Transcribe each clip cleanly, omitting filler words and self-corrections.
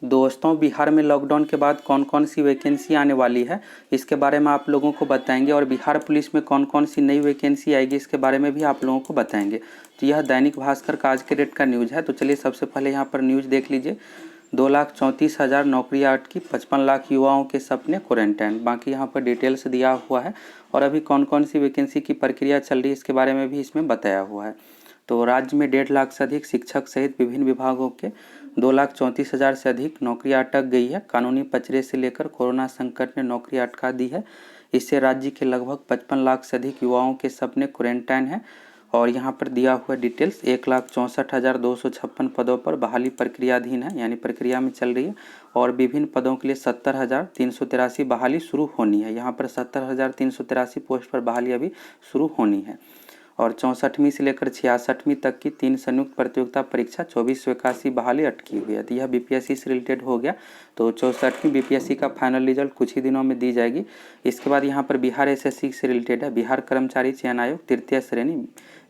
दोस्तों, बिहार में लॉकडाउन के बाद कौन कौन सी वैकेंसी आने वाली है इसके बारे में आप लोगों को बताएंगे, और बिहार पुलिस में कौन कौन सी नई वैकेंसी आएगी इसके बारे में भी आप लोगों को बताएंगे। तो यह दैनिक भास्कर का आज के डेट का न्यूज़ है। तो चलिए सबसे पहले यहाँ पर न्यूज़ देख लीजिए। 2,34,000 नौकरियाँ अटकी, 55 लाख युवाओं के सपने क्वारंटाइन। बाकी यहाँ पर डिटेल्स दिया हुआ है और अभी कौन कौन सी वैकेंसी की प्रक्रिया चल रही है इसके बारे में भी इसमें बताया हुआ है। तो राज्य में 1.5 लाख से अधिक शिक्षक सहित विभिन्न विभागों के 2,34,000 से अधिक नौकरियां अटक गई है। कानूनी पचड़े से लेकर कोरोना संकट ने नौकरी अटका दी है। इससे राज्य के लगभग 55 लाख से अधिक युवाओं के सपने क्वारंटाइन हैं। और यहाँ पर दिया हुआ डिटेल्स 1,64,256 पदों पर बहाली प्रक्रियाधीन है, यानी प्रक्रिया में चल रही है। और विभिन्न पदों के लिए 70,383 बहाली शुरू होनी है। यहाँ पर 70,383 पोस्ट पर बहाली अभी शुरू होनी है। और 64वीं से लेकर 66वीं तक की 3 संयुक्त प्रतियोगिता परीक्षा 2481 बहाली अटकी हुई है। तो यह बीपीएससी से रिलेटेड हो गया। तो 64वीं बीपीएससी का फाइनल रिजल्ट कुछ ही दिनों में दी जाएगी। इसके बाद यहाँ पर बिहार एसएससी से रिलेटेड है। बिहार कर्मचारी चयन आयोग तृतीय श्रेणी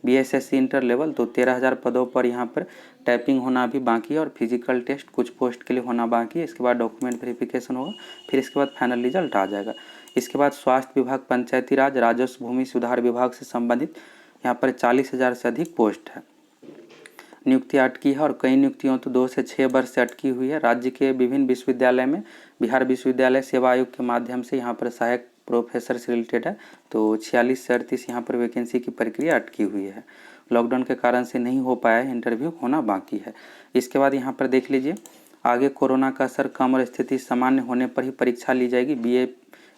बीएसएससी इंटर लेवल, तो 13,000 पदों पर यहाँ पर टाइपिंग होना अभी बाकी है और फिजिकल टेस्ट कुछ पोस्ट के लिए होना बाकी है। इसके बाद डॉक्यूमेंट वेरिफिकेशन होगा, फिर इसके बाद फाइनल रिजल्ट आ जाएगा। इसके बाद स्वास्थ्य विभाग, पंचायती राज, राजस्व, भूमि सुधार विभाग से संबंधित यहाँ पर 40,000 से अधिक पोस्ट है। नियुक्ति अटकी है और कई नियुक्तियों तो 2 से 6 वर्ष से अटकी हुई है। राज्य के विभिन्न विश्वविद्यालय में बिहार विश्वविद्यालय सेवा आयोग के माध्यम से यहाँ पर सहायक प्रोफेसर से रिलेटेड है। तो 46 से 38 यहाँ पर वैकेंसी की प्रक्रिया अटकी हुई है। लॉकडाउन के कारण से नहीं हो पाया है, इंटरव्यू होना बाकी है। इसके बाद यहाँ पर देख लीजिए, आगे कोरोना का असर कम और स्थिति सामान्य होने पर ही परीक्षा ली जाएगी।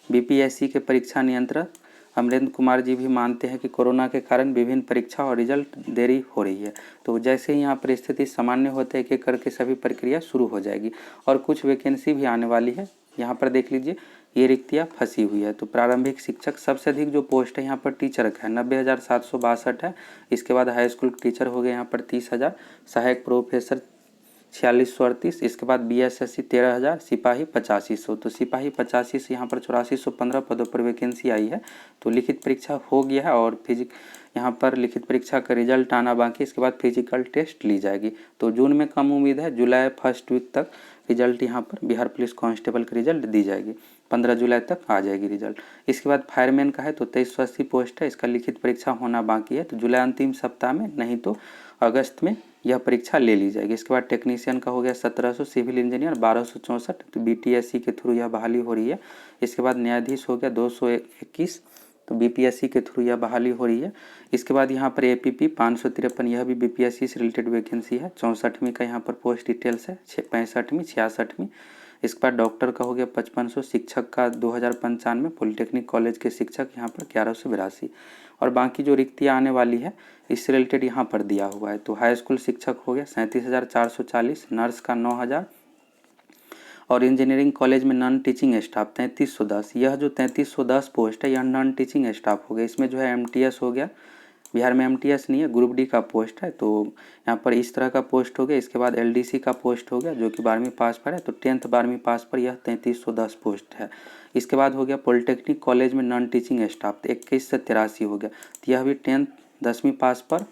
बीपीएससी के परीक्षा नियंत्रक अमरेंद्र कुमार जी भी मानते हैं कि कोरोना के कारण विभिन्न परीक्षा और रिजल्ट देरी हो रही है। तो जैसे ही यहाँ पर स्थिति सामान्य होते एक एक करके सभी प्रक्रिया शुरू हो जाएगी और कुछ वैकेंसी भी आने वाली है। यहाँ पर देख लीजिए, ये रिक्तियाँ फंसी हुई है। तो प्रारंभिक शिक्षक सबसे अधिक जो पोस्ट है यहाँ पर टीचर का है, 90,762 है। इसके बाद हाई स्कूल टीचर हो गए यहाँ पर 30,000, सहायक प्रोफेसर 4638। इसके बाद बीएसएससी 13,000, सिपाही 8500। तो सिपाही 8500 यहाँ पर 8415 पदों पर वैकेंसी आई है। तो लिखित परीक्षा हो गया है और यहाँ पर लिखित परीक्षा का रिजल्ट आना बाकी। इसके बाद फिजिकल टेस्ट ली जाएगी। तो जून में कम उम्मीद है, जुलाई फर्स्ट वीक तक रिजल्ट यहाँ पर बिहार पुलिस कांस्टेबल की रिजल्ट दी जाएगी। 15 जुलाई तक आ जाएगी रिजल्ट। इसके बाद फायरमैन का है तो 2380 पोस्ट है, इसका लिखित परीक्षा होना बाकी है। तो जुलाई अंतिम सप्ताह में, नहीं तो अगस्त में यह परीक्षा ले ली जाएगी। इसके बाद टेक्नीशियन का हो गया 1700, सिविल इंजीनियर 1264। तो बीटीएससी के थ्रू यह बहाली हो रही है। इसके बाद न्यायाधीश हो गया 221, तो बीपीएससी के थ्रू यह बहाली हो रही है। इसके बाद यहाँ पर एपीपी 553, यह भी बीपीएससी से रिलेटेड वैकेंसी है। 64वीं का यहाँ पर पोस्ट डिटेल्स है, 65वीं, 66वीं। इसके बाद डॉक्टर का हो गया 5500, शिक्षक का 2095, पॉलिटेक्निक कॉलेज के शिक्षक यहाँ पर 1182। और बाकी जो रिक्तियाँ आने वाली है इससे रिलेटेड यहाँ पर दिया हुआ है। तो हाई स्कूल शिक्षक हो गया 37,440, नर्स का 9,000 और इंजीनियरिंग कॉलेज में नॉन टीचिंग स्टाफ 3310। यह जो 3310 पोस्ट है यह नॉन टीचिंग स्टाफ हो गया। इसमें जो है एमटीएस हो गया, बिहार में एमटीएस नहीं है, ग्रुप डी का पोस्ट है। तो यहाँ पर इस तरह का पोस्ट हो गया। इसके बाद एलडीसी का पोस्ट हो गया जो कि 12वीं पास पर है। तो 10th 12वीं पास पर यह 3310 पोस्ट है। इसके बाद हो गया पॉलिटेक्निक कॉलेज में नॉन टीचिंग स्टाफ 21 से 83 हो गया। तो यह भी 10th 10वीं पास पर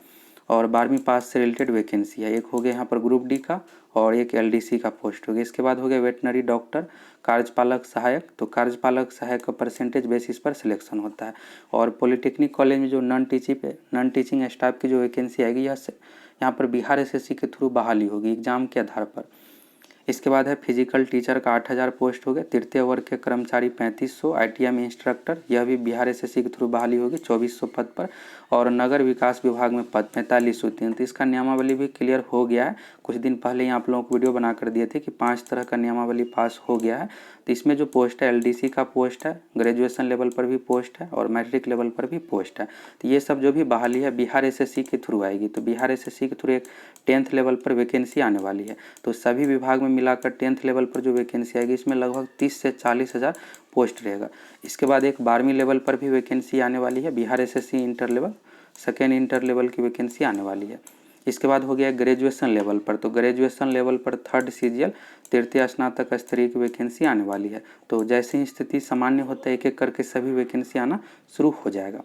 और 12वीं पास से रिलेटेड वैकेंसी है। एक हो गया यहाँ पर ग्रुप डी का और एक एलडीसी का पोस्ट हो गया। इसके बाद हो गया वेटनरी डॉक्टर, कार्यपालक सहायक। तो कार्यपालक सहायक का परसेंटेज बेसिस पर सिलेक्शन होता है। और पॉलिटेक्निक कॉलेज में जो नॉन टीचिंग स्टाफ की जो वैकेंसी आएगी यह यहाँ पर बिहार एसएससी के थ्रू बहाली होगी एग्जाम के आधार पर। इसके बाद है फिजिकल टीचर का 8,000 पोस्ट हो गया। तृतीय वर्ग के कर्मचारी 3500, आईटीआई में इंस्ट्रक्टर, यह भी बिहार एसएससी के थ्रू बहाली होगी 2400 पद पर। और नगर विकास विभाग में पद 4503। तो इसका नियमावली भी क्लियर हो गया है। कुछ दिन पहले ही आप लोगों को वीडियो बना कर दिए थे कि 5 तरह का नियमावली पास हो गया है। तो इसमें जो पोस्ट है एलडीसी का पोस्ट है, ग्रेजुएशन लेवल पर भी पोस्ट है और मैट्रिक लेवल पर भी पोस्ट है। तो ये सब जो भी बहाली है बिहार एसएससी के थ्रू आएगी। तो बिहार एसएससी के थ्रू एक 10th लेवल पर वैकेंसी आने वाली है। तो सभी विभाग में मिलाकर 10th लेवल पर जो वैकेंसी आएगी इसमें लगभग 30 से 40,000 पोस्ट रहेगा। इसके बाद एक 12वीं लेवल पर भी वैकेंसी आने वाली है, Bihar SSC inter level, second inter level की वैकेंसी आने वाली है। इसके बाद हो गया ग्रेजुएशन लेवल पर। तो ग्रेजुएशन लेवल पर 3rd सीजीएल, तृतीय स्नातक स्तरीय की वैकेंसी आने वाली है। तो जैसे ही स्थिति सामान्य होता है एक एक करके सभी वैकेंसी आना शुरू हो जाएगा।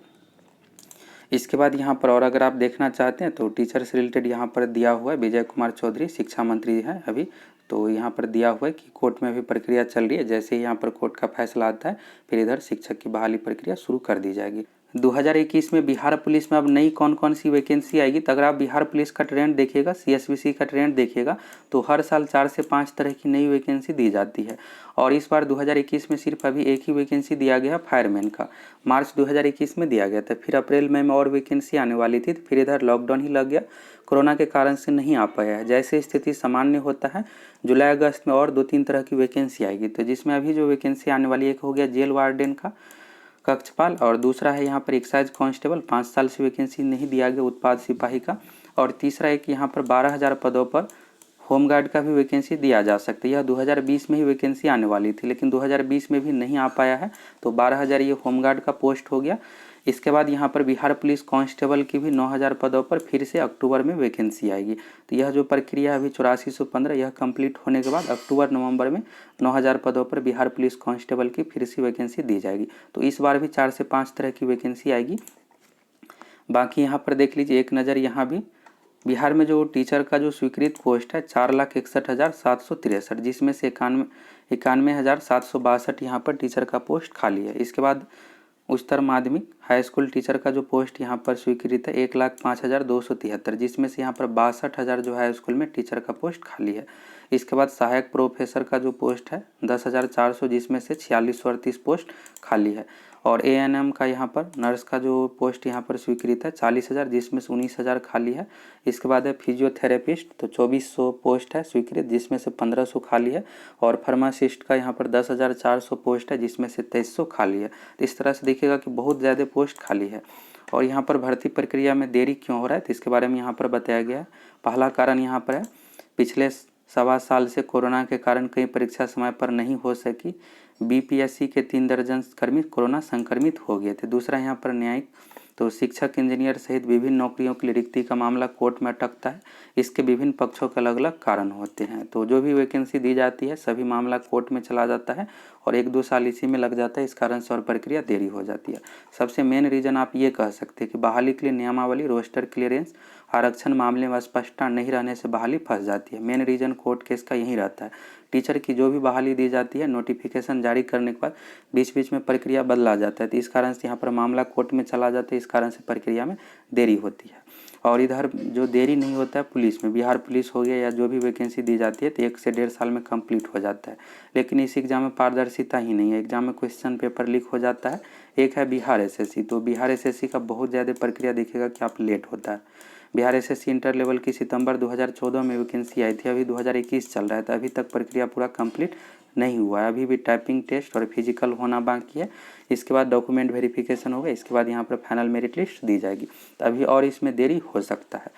इसके बाद यहाँ पर और अगर आप देखना चाहते हैं तो टीचर से रिलेटेड यहाँ पर दिया हुआ है, विजय कुमार चौधरी शिक्षा मंत्री है अभी, तो यहाँ पर दिया हुआ है कि कोर्ट में भी प्रक्रिया चल रही है, जैसे ही यहाँ पर कोर्ट का फैसला आता है फिर इधर शिक्षक की बहाली प्रक्रिया शुरू कर दी जाएगी। 2021 में बिहार पुलिस में अब नई कौन कौन सी वैकेंसी आएगी, तो अगर आप बिहार पुलिस का ट्रेंड देखिएगा, CSBC का ट्रेंड देखिएगा, तो हर साल 4 से 5 तरह की नई वैकेंसी दी जाती है। और इस बार 2021 में सिर्फ अभी एक ही वैकेंसी दिया गया फायरमैन का, मार्च 2021 में दिया गया था। फिर अप्रैल मई में और वैकेंसी आने वाली थी, फिर इधर लॉकडाउन ही लग गया, कोरोना के कारण से नहीं आ पाया है। जैसे स्थिति सामान्य होता है जुलाई अगस्त में और 2-3 तरह की वैकेंसी आएगी। तो जिसमें अभी जो वैकेंसी आने वाली, एक हो गया जेल वार्डन का, कक्षपाल, और दूसरा है यहाँ पर एक्साइज कांस्टेबल, 5 साल से वैकेंसी नहीं दिया गया, उत्पाद सिपाही का, और तीसरा एक यहाँ पर 12,000 पदों पर होमगार्ड का भी वैकेंसी दिया जा सकता है। यह 2020 में ही वैकेंसी आने वाली थी, लेकिन 2020 में भी नहीं आ पाया है, तो 12,000 ये होमगार्ड का पोस्ट हो गया। इसके बाद यहाँ पर बिहार पुलिस कांस्टेबल की भी 9,000 पदों पर फिर से अक्टूबर में वैकेंसी आएगी। तो यह जो प्रक्रिया है अभी 8415, यह कंप्लीट होने के बाद अक्टूबर नवंबर में 9,000 पदों पर बिहार पुलिस कांस्टेबल की फिर से वैकेंसी दी जाएगी। तो इस बार भी 4 से 5 तरह की वैकेंसी आएगी। बाकी यहाँ पर देख लीजिए एक नज़र, यहाँ भी बिहार में जो टीचर का जो स्वीकृत पोस्ट है 4,61,763, जिसमें से 91,762 यहाँ पर टीचर का पोस्ट खाली है। इसके बाद उच्चतर माध्यमिक हाई स्कूल टीचर का जो पोस्ट यहाँ पर स्वीकृत है 1,05,273, जिसमें से यहाँ पर 62,000 जो हाई स्कूल में टीचर का पोस्ट खाली है। इसके बाद सहायक प्रोफेसर का जो पोस्ट है 10,400, जिसमें से 4638 पोस्ट खाली है। और ANM का यहाँ पर नर्स का जो पोस्ट यहाँ पर स्वीकृत है 40,000, जिसमें से 19,000 खाली है। इसके बाद है फिजियोथेरेपिस्ट, तो 2400 पोस्ट है स्वीकृत, जिसमें से 1500 खाली है। और फार्मासिस्ट का यहाँ पर 10,400 पोस्ट है, जिसमें से 2300 खाली है। तो इस तरह से देखिएगा कि बहुत ज़्यादा पोस्ट खाली है। और यहाँ पर भर्ती प्रक्रिया में देरी क्यों हो रहा है, तो इसके बारे में यहाँ पर बताया गया है। पहला कारण यहाँ पर है पिछले 1.25 साल से कोरोना के कारण कई परीक्षा समय पर नहीं हो सकी। BPSC के 3 दर्जन कर्मी कोरोना संक्रमित हो गए थे। दूसरा यहाँ पर न्यायिक, तो शिक्षक, इंजीनियर सहित विभिन्न नौकरियों की रिक्ति का मामला कोर्ट में अटकता है। इसके विभिन्न पक्षों के अलग अलग कारण होते हैं। तो जो भी वैकेंसी दी जाती है सभी मामला कोर्ट में चला जाता है और 1-2 साल इसी में लग जाता है। इस कारण से और प्रक्रिया देरी हो जाती है। सबसे मेन रीज़न आप ये कह सकते हैं कि बहाली के लिए नियमावली, रोस्टर क्लियरेंस, आरक्षण मामले में स्पष्टता नहीं रहने से बहाली फंस जाती है। मेन रीज़न कोर्ट केस का यही रहता है। टीचर की जो भी बहाली दी जाती है नोटिफिकेशन जारी करने के बाद बीच बीच में प्रक्रिया बदला जाता है, तो इस कारण से यहाँ पर मामला कोर्ट में चला जाता है। इस कारण से प्रक्रिया में देरी होती है। और इधर जो देरी नहीं होता है पुलिस में, बिहार पुलिस हो गया या जो भी वैकेंसी दी जाती है तो 1 से 1.5 साल में कंप्लीट हो जाता है। लेकिन इस एग्ज़ाम में पारदर्शिता ही नहीं है। एग्ज़ाम में क्वेश्चन पेपर लीक हो जाता है। एक है बिहार SSC, तो बिहार SSC का बहुत ज़्यादा प्रक्रिया देखिएगा कि आप लेट होता है। बिहार SSC इंटर लेवल की सितंबर 2014 में वैकेंसी आई थी, अभी 2021 चल रहा है, तो अभी तक प्रक्रिया पूरा कंप्लीट नहीं हुआ है। अभी भी टाइपिंग टेस्ट और फिजिकल होना बाकी है। इसके बाद डॉक्यूमेंट वेरिफिकेशन होगा, इसके बाद यहाँ पर फाइनल मेरिट लिस्ट दी जाएगी। तो अभी और इसमें देरी हो सकता है।